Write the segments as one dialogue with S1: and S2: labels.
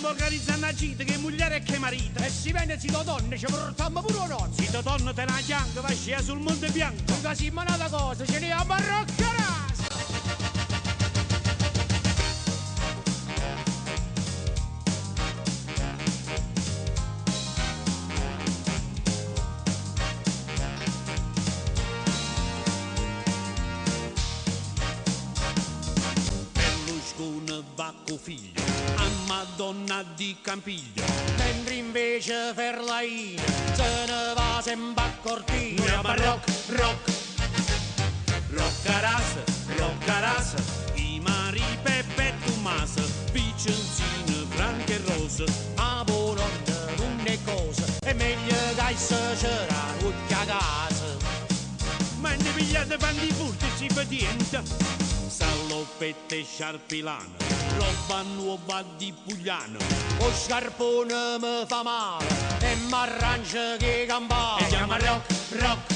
S1: organizzare una gita che moglie e che marito.
S2: E si venne sito donne, ci portammo pure un nonno.
S1: Sito donna te la chianga, va scesa sul Monte Bianco.
S2: Mica si manata cosa, ce ne a Maroccarasa.
S1: Berlusconi va co figlio a Madonna di Campiglio,
S2: Mentre invece Ferlaina se ne va sempre a Cortina.
S1: noi a rock, rock, roccaras, i mari Peppe e Tommaso, Vicenzino, Franco e Rosa.
S2: A buon non è cosa, è meglio che c'era tutta casa.
S1: Ma ne pigliate panni furti si vedienta, salopette e sciarpilano, roba nuova di Pugliano.
S2: Lo scarpone mi fa male e m'arrangia che campana.
S1: E chiama rock, rock,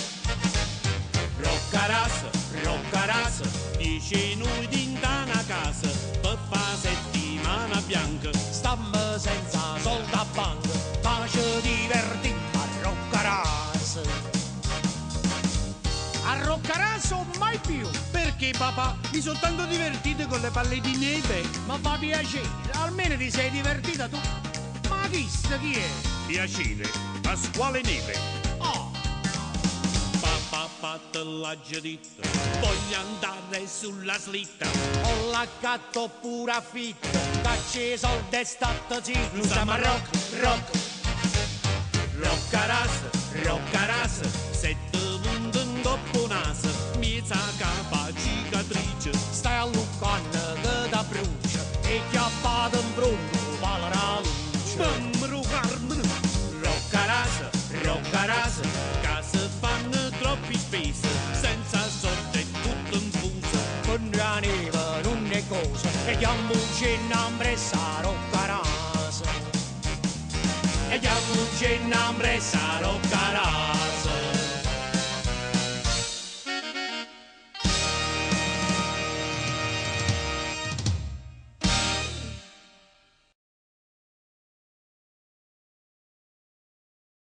S1: roccaras, 10 nudi in una casa, per fa settimana bianca.
S2: Stammo senza soldi a banca, ma ci divertiamo a Roccaras. A Roccaras o mai più,
S1: Perché papà mi sono tanto divertito con le palle di neve.
S2: ma fa piacere, almeno ti sei divertita tu. Ma chi è?
S1: Piacere, Pasquale Neve.
S2: Oh,
S1: Papà fatto l'ha già detto, voglio andare sulla slitta.
S2: ho l'accato pure affitto, cacci soldi e stato zitto.
S1: Non stiamo a rock, rock, roccaras, sette punti in coppo naso, mezza capa cicatrice.
S2: Stai a Luccanna che da brucia e chiappato in pronto vale la luce.
S1: Mammaro Carmen, roccaras, che se fanno troppi spese, senza sorte è tutto infuso.
S2: Con la neve non è cosa e chiamo un cenambressa a Roccaras.
S1: E chiamo un cenambressa a Roccaras.